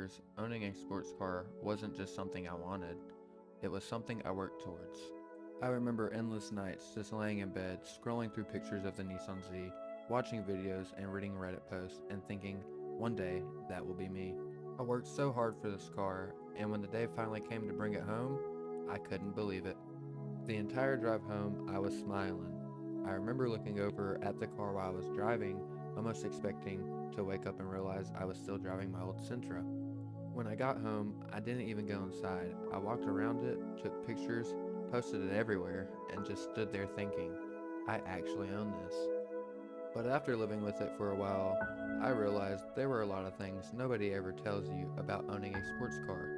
years, owning a sports car wasn't just something I wanted, it was something I worked towards. I remember endless nights just laying in bed, scrolling through pictures of the Nissan Z, watching videos and reading Reddit posts, and thinking, one day, that will be me. I worked so hard for this car, and when the day finally came to bring it home, I couldn't believe it. The entire drive home, I was smiling. I remember looking over at the car while I was driving, almost expecting to wake up and realize I was still driving my old Sentra. When I got home, I didn't even go inside. I walked around it, took pictures, posted it everywhere, and just stood there thinking, I actually own this. But after living with it for a while, I realized there were a lot of things nobody ever tells you about owning a sports car.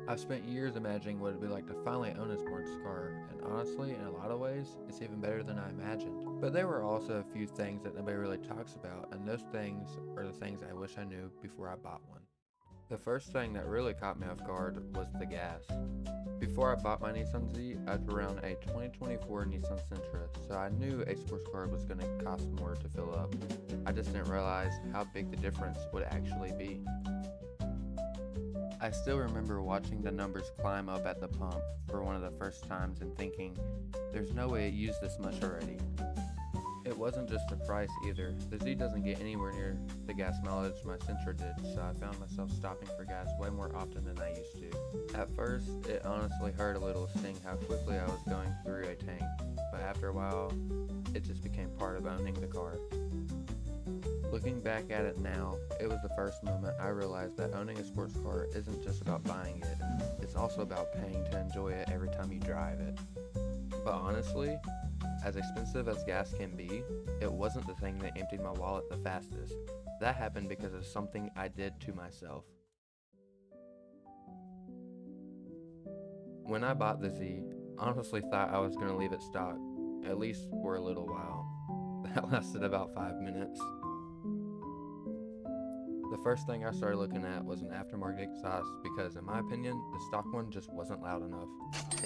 I've spent years imagining what it'd be like to finally own a sports car, and honestly, in a lot of ways, it's even better than I imagined. But there were also a few things that nobody really talks about, and those things are the things I wish I knew before I bought one. The first thing that really caught me off guard was the gas. Before I bought my Nissan Z, I drove around a 2024 Nissan Sentra, so I knew a sports car was going to cost more to fill up. I just didn't realize how big the difference would actually be. I still remember watching the numbers climb up at the pump for one of the first times and thinking, there's no way it used this much already. It wasn't just the price either. The Z doesn't get anywhere near the gas mileage my Sentra did, so I found myself stopping for gas way more often than I used to. At first, it honestly hurt a little seeing how quickly I was going through a tank, but after a while, it just became part of owning the car. Looking back at it now, it was the first moment I realized that owning a sports car isn't just about buying it, it's also about paying to enjoy it every time you drive it. But honestly, as expensive as gas can be, it wasn't the thing that emptied my wallet the fastest. That happened because of something I did to myself. When I bought the Z, I honestly thought I was going to leave it stock, at least for a little while. That lasted about 5 minutes. The first thing I started looking at was an aftermarket exhaust because in my opinion, the stock one just wasn't loud enough.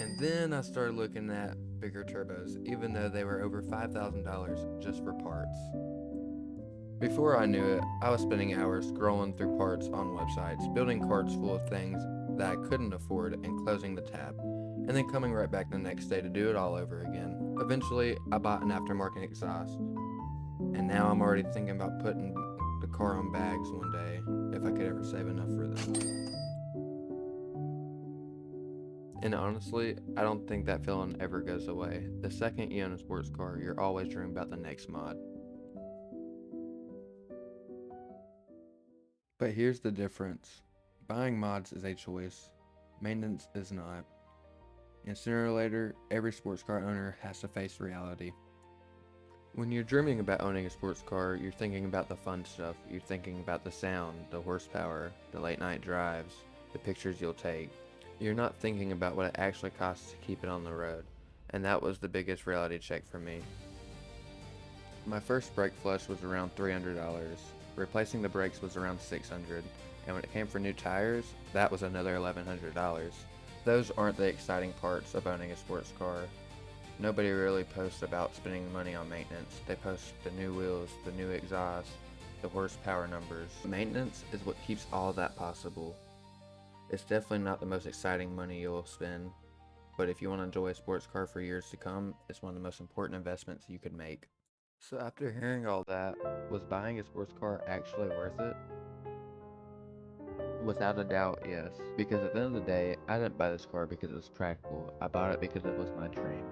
And then I started looking at bigger turbos, even though they were over $5,000 just for parts. Before I knew it, I was spending hours scrolling through parts on websites, building carts full of things that I couldn't afford and closing the tab, and then coming right back the next day to do it all over again. Eventually, I bought an aftermarket exhaust, and now I'm already thinking about putting the car on bags one day if I could ever save enough for them. And honestly, I don't think that feeling ever goes away. The second you own a sports car, you're always dreaming about the next mod. But here's the difference. Buying mods is a choice. Maintenance is not. And sooner or later, every sports car owner has to face reality. When you're dreaming about owning a sports car, you're thinking about the fun stuff. You're thinking about the sound, the horsepower, the late night drives, the pictures you'll take. You're not thinking about what it actually costs to keep it on the road. And that was the biggest reality check for me. My first brake flush was around $300. Replacing the brakes was around $600. And when it came for new tires, that was another $1,100. Those aren't the exciting parts of owning a sports car. Nobody really posts about spending money on maintenance. They post the new wheels, the new exhaust, the horsepower numbers. Maintenance is what keeps all of that possible. It's definitely not the most exciting money you'll spend, but if you want to enjoy a sports car for years to come, it's one of the most important investments you could make. So after hearing all that, was buying a sports car actually worth it? Without a doubt, yes. Because at the end of the day, I didn't buy this car because it was practical. I bought it because it was my dream.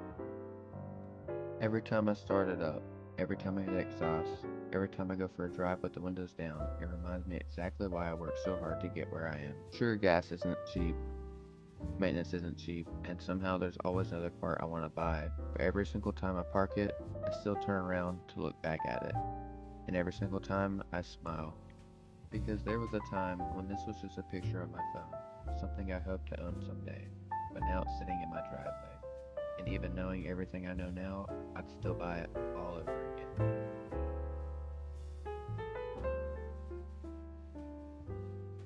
Every time I start it up, every time I hit exhaust, every time I go for a drive with the windows down, it reminds me exactly why I worked so hard to get where I am. Sure, gas isn't cheap, maintenance isn't cheap, and somehow there's always another car I want to buy. But every single time I park it, I still turn around to look back at it. And every single time, I smile. Because there was a time when this was just a picture on my phone, something I hoped to own someday, but now it's sitting in my driveway. And even knowing everything I know now, I'd still buy it all over again.